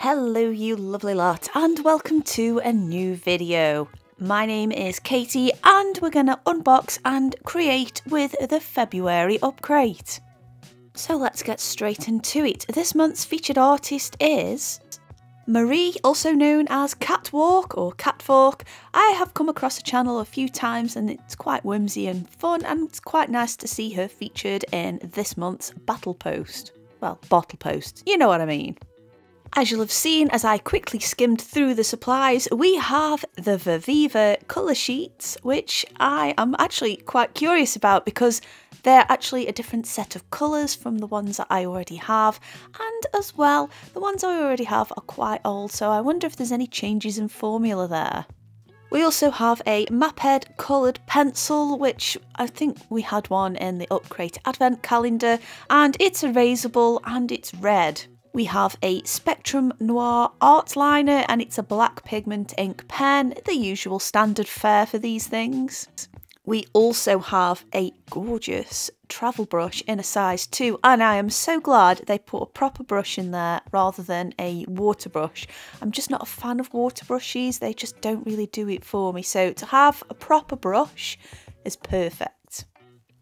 Hello you lovely lot and welcome to a new video. My name is Katie and we're going to unbox and create with the February UpCrate. So let's get straight into it. This month's featured artist is Marie, also known as Catwalk or Catfork. I have come across her channel a few times and it's quite whimsy and fun, and it's quite nice to see her featured in this month's battle post. Well, bottle post, you know what I mean. As you'll have seen as I quickly skimmed through the supplies, we have the Viviva colour sheets, which I am actually quite curious about because they're actually a different set of colours from the ones that I already have, and as well, the ones I already have are quite old, so I wonder if there's any changes in formula there. We also have a Maphead coloured pencil, which I think we had one in the UpCrate advent calendar, and it's erasable and it's red. We have a Spectrum Noir art liner and it's a black pigment ink pen, the usual standard fare for these things. We also have a gorgeous travel brush in a size 2, and I am so glad they put a proper brush in there rather than a water brush. I'm just not a fan of water brushes, they just don't really do it for me, so to have a proper brush is perfect.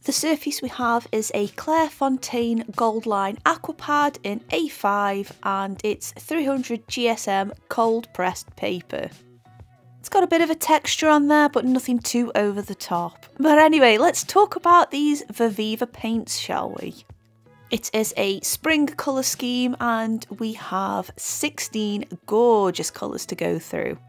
The surface we have is a Clairefontaine Goldline Aquapad in A5 and it's 300 GSM cold pressed paper. It's got a bit of a texture on there but nothing too over the top. But anyway, let's talk about these Viviva paints, shall we? It is a spring colour scheme and we have 16 gorgeous colours to go through.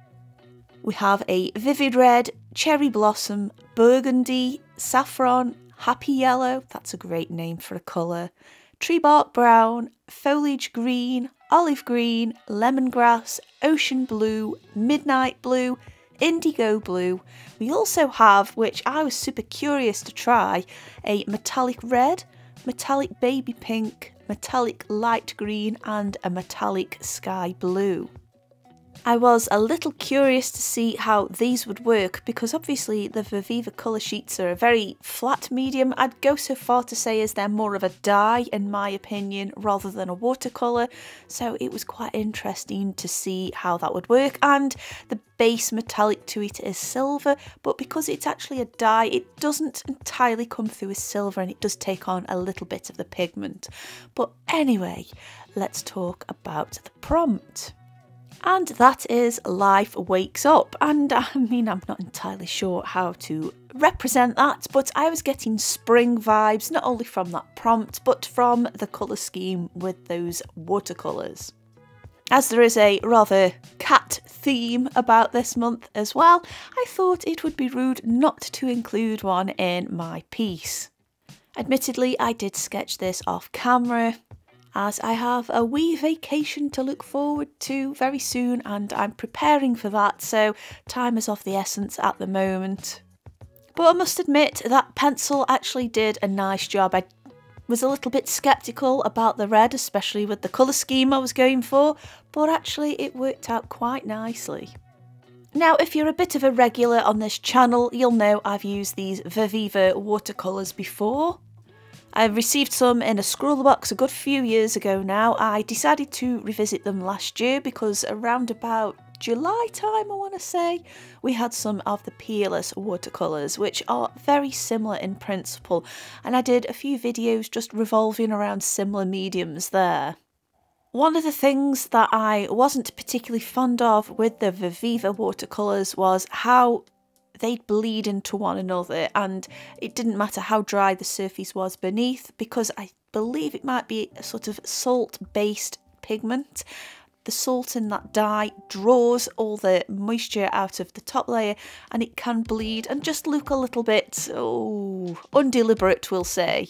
We have a vivid red, cherry blossom, burgundy, saffron, happy yellow, that's a great name for a colour, tree bark brown, foliage green, olive green, lemongrass, ocean blue, midnight blue, indigo blue. We also have, which I was super curious to try, a metallic red, metallic baby pink, metallic light green and a metallic sky blue. I was a little curious to see how these would work because obviously the Viviva colour sheets are a very flat medium. I'd go so far to say as they're more of a dye in my opinion rather than a watercolour, so it was quite interesting to see how that would work. And the base metallic to it is silver, but because it's actually a dye it doesn't entirely come through as silver and it does take on a little bit of the pigment. But anyway, let's talk about the prompt. And that is Life Wakes Up, and I mean I'm not entirely sure how to represent that, but I was getting spring vibes not only from that prompt but from the colour scheme with those watercolours. As there is a rather cat theme about this month as well, I thought it would be rude not to include one in my piece. Admittedly, I did sketch this off camera, as I have a wee vacation to look forward to very soon and I'm preparing for that, so time is of the essence at the moment. But I must admit that pencil actually did a nice job. I was a little bit sceptical about the red, especially with the colour scheme I was going for, but actually it worked out quite nicely. Now, if you're a bit of a regular on this channel, you'll know I've used these Viviva watercolours before. I received some in a scroll box a good few years ago now. I decided to revisit them last year because around about July time, I want to say, we had some of the peerless watercolours, which are very similar in principle, and I did a few videos just revolving around similar mediums there. One of the things that I wasn't particularly fond of with the Viviva watercolours was how they'd bleed into one another, and it didn't matter how dry the surface was beneath because I believe it might be a sort of salt based pigment. The salt in that dye draws all the moisture out of the top layer and it can bleed and just look a little bit, undeliberate we'll say.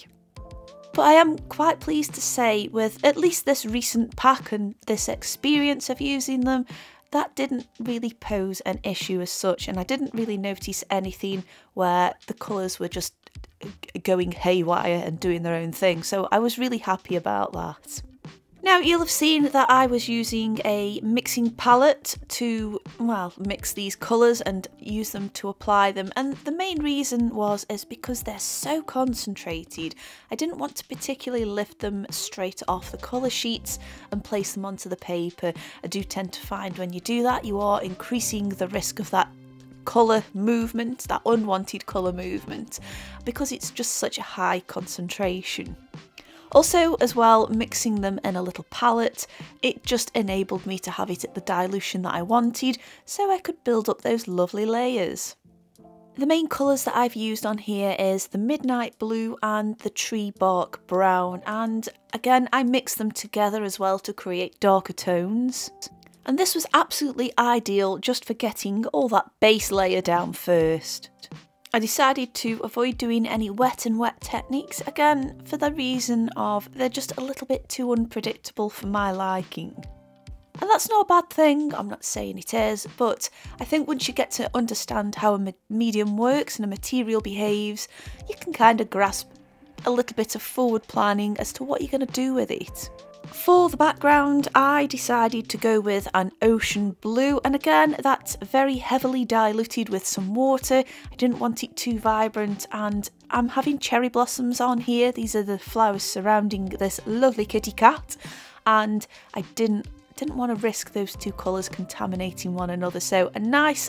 But I am quite pleased to say with at least this recent pack and this experience of using them, that didn't really pose an issue as such, and I didn't really notice anything where the colours were just going haywire and doing their own thing, so I was really happy about that. Now you'll have seen that I was using a mixing palette to, well, mix these colours and use them to apply them, and the main reason is because they're so concentrated. I didn't want to particularly lift them straight off the colour sheets and place them onto the paper. I do tend to find when you do that you are increasing the risk of that colour movement, that unwanted colour movement, because it's just such a high concentration. Also, as well, mixing them in a little palette, it just enabled me to have it at the dilution that I wanted, so I could build up those lovely layers. The main colours that I've used on here is the Midnight Blue and the Tree Bark Brown, and again I mixed them together as well to create darker tones. And this was absolutely ideal just for getting all that base layer down first. I decided to avoid doing any wet and wet techniques, again for the reason of they're just a little bit too unpredictable for my liking. And that's not a bad thing, I'm not saying it is, but I think once you get to understand how a medium works and a material behaves, you can kind of grasp a little bit of forward planning as to what you're going to do with it. For the background, I decided to go with an ocean blue, and again that's very heavily diluted with some water. I didn't want it too vibrant, and I'm having cherry blossoms on here. These are the flowers surrounding this lovely kitty cat, and I didn't want to risk those two colours contaminating one another, so a nice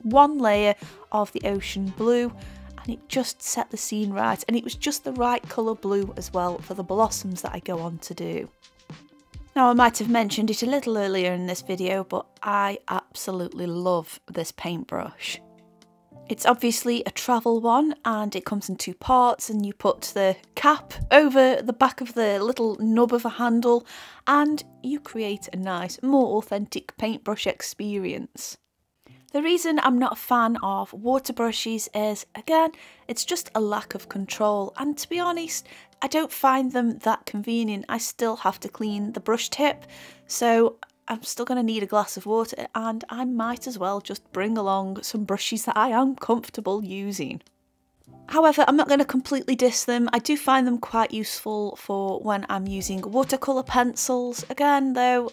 one layer of the ocean blue, and it just set the scene right, and it was just the right colour blue as well for the blossoms that I go on to do. Now I might have mentioned it a little earlier in this video, but I absolutely love this paintbrush. It's obviously a travel one and it comes in two parts, and you put the cap over the back of the little nub of a handle and you create a nice, more authentic paintbrush experience. The reason I'm not a fan of water brushes is, again, it's just a lack of control, and to be honest, I don't find them that convenient. I still have to clean the brush tip, so I'm still going to need a glass of water, and I might as well just bring along some brushes that I am comfortable using. However, I'm not going to completely diss them. I do find them quite useful for when I'm using watercolour pencils. Again, though,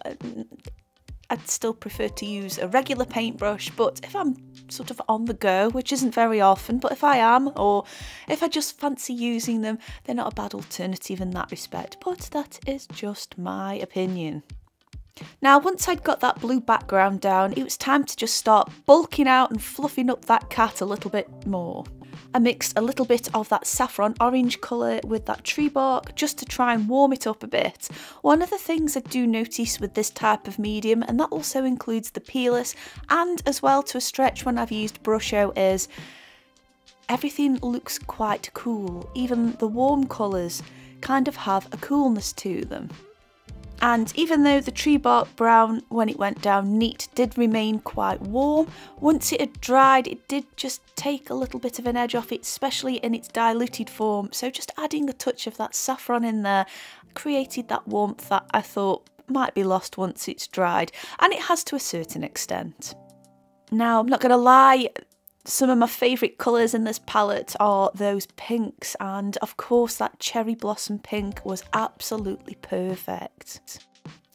I'd still prefer to use a regular paintbrush, but if I'm sort of on the go, which isn't very often, but if I am, or if I just fancy using them, they're not a bad alternative in that respect, but that is just my opinion. Now, once I'd got that blue background down, it was time to just start bulking out and fluffing up that cat a little bit more. I mixed a little bit of that saffron orange colour with that tree bark just to try and warm it up a bit. One of the things I do notice with this type of medium, and that also includes the peelers and as well to a stretch when I've used Brusho, is everything looks quite cool. Even the warm colours kind of have a coolness to them. And even though the tree bark brown, when it went down neat, did remain quite warm, once it had dried it did just take a little bit of an edge off it, especially in its diluted form, so just adding a touch of that saffron in there created that warmth that I thought might be lost once it's dried, and it has to a certain extent. Now, I'm not going to lie, some of my favourite colours in this palette are those pinks, and of course that cherry blossom pink was absolutely perfect.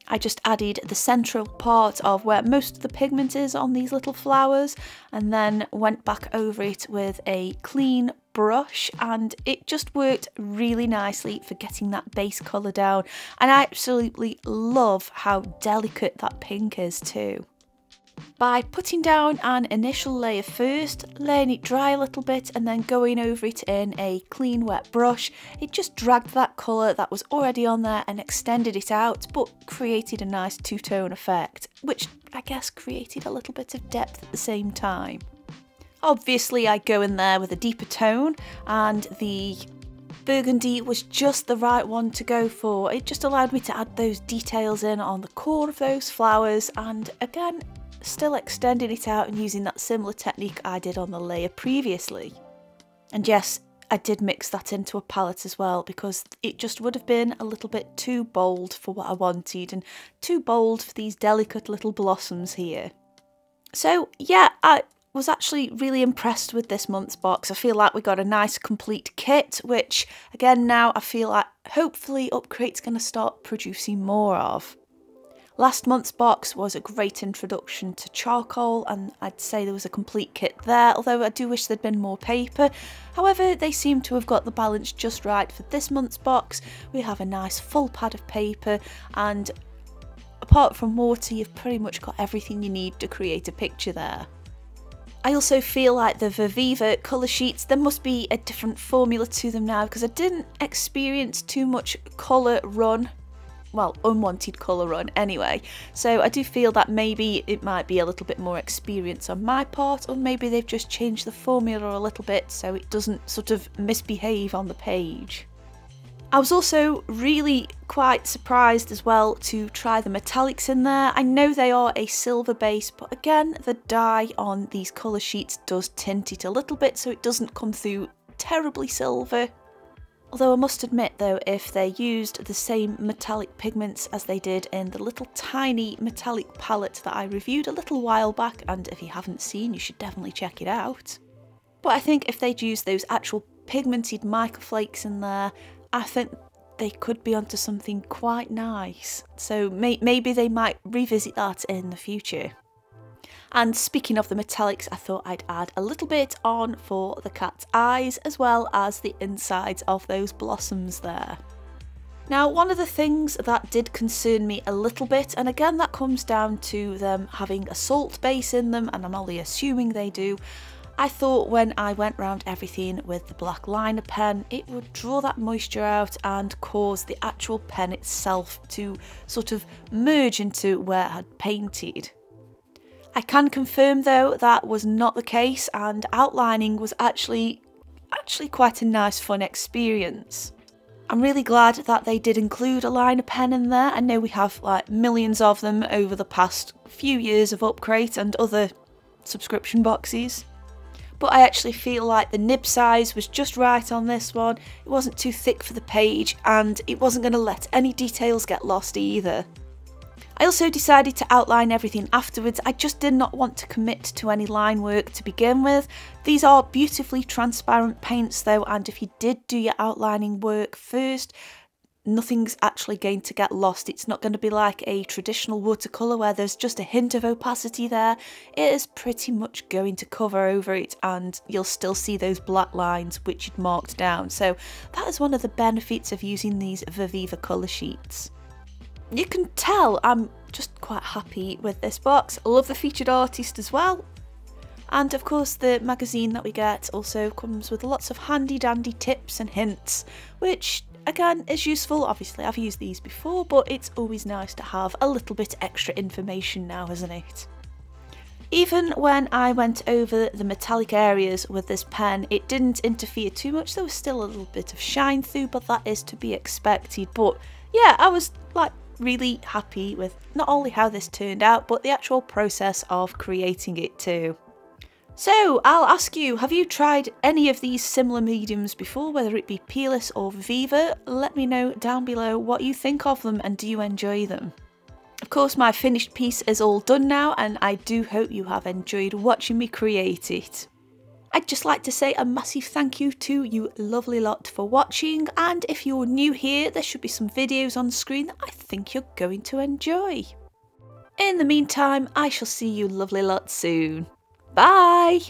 I just added the central part of where most of the pigment is on these little flowers, and then went back over it with a clean brush, and it just worked really nicely for getting that base colour down, and I absolutely love how delicate that pink is too. By putting down an initial layer first, letting it dry a little bit and then going over it in a clean wet brush, it just dragged that colour that was already on there and extended it out, but created a nice two-tone effect, which I guess created a little bit of depth at the same time. Obviously I go in there with a deeper tone, and the burgundy was just the right one to go for. It just allowed me to add those details in on the core of those flowers, and again, still extending it out and using that similar technique I did on the layer previously. And yes, I did mix that into a palette as well, because it just would have been a little bit too bold for what I wanted, and too bold for these delicate little blossoms here. So yeah, was actually really impressed with this month's box. I feel like we got a nice complete kit, which again now I feel like hopefully UpCrate's going to start producing more of. Last month's box was a great introduction to charcoal, and I'd say there was a complete kit there, although I do wish there'd been more paper. However, they seem to have got the balance just right for this month's box. We have a nice full pad of paper, and apart from water, you've pretty much got everything you need to create a picture there. I also feel like the Viviva colour sheets, there must be a different formula to them now, because I didn't experience too much colour run. Well, unwanted colour run anyway, so I do feel that maybe it might be a little bit more experience on my part, or maybe they've just changed the formula a little bit so it doesn't sort of misbehave on the page. I was also really quite surprised as well to try the metallics in there. I know they are a silver base, but again the dye on these colour sheets does tint it a little bit so it doesn't come through terribly silver. Although I must admit though, if they used the same metallic pigments as they did in the little tiny metallic palette that I reviewed a little while back, and if you haven't seen, you should definitely check it out. But I think if they'd used those actual pigmented mica flakes in there, I think they could be onto something quite nice. So maybe they might revisit that in the future. And speaking of the metallics, I thought I'd add a little bit on for the cat's eyes, as well as the insides of those blossoms there. Now, one of the things that did concern me a little bit, and again that comes down to them having a salt base in them, and I'm only assuming they do, I thought when I went round everything with the black liner pen, it would draw that moisture out and cause the actual pen itself to sort of merge into where I had painted. I can confirm though that was not the case, and outlining was actually quite a nice fun experience. I'm really glad that they did include a liner pen in there. I know we have like millions of them over the past few years of UpCrate and other subscription boxes. But I actually feel like the nib size was just right on this one. It wasn't too thick for the page, and it wasn't going to let any details get lost either. I also decided to outline everything afterwards. I just did not want to commit to any line work to begin with. These are beautifully transparent paints though, and if you did do your outlining work first, nothing's actually going to get lost. It's not going to be like a traditional watercolour where there's just a hint of opacity there. It is pretty much going to cover over it, and you'll still see those black lines which you'd marked down. So that is one of the benefits of using these Viviva colour sheets. You can tell I'm just quite happy with this box. I love the featured artist as well. And of course the magazine that we get also comes with lots of handy dandy tips and hints, which again is useful. Obviously I've used these before, but it's always nice to have a little bit extra information now, isn't it? Even when I went over the metallic areas with this pen, it didn't interfere too much. There was still a little bit of shine through, but that is to be expected. But yeah, I was like really happy with not only how this turned out, but the actual process of creating it too. So I'll ask you, have you tried any of these similar mediums before, whether it be Peerless or Viviva? Let me know down below what you think of them, and do you enjoy them? Of course, my finished piece is all done now, and I do hope you have enjoyed watching me create it. I'd just like to say a massive thank you to you lovely lot for watching, and if you're new here, there should be some videos on screen that I think you're going to enjoy. In the meantime, I shall see you lovely lot soon. Bye!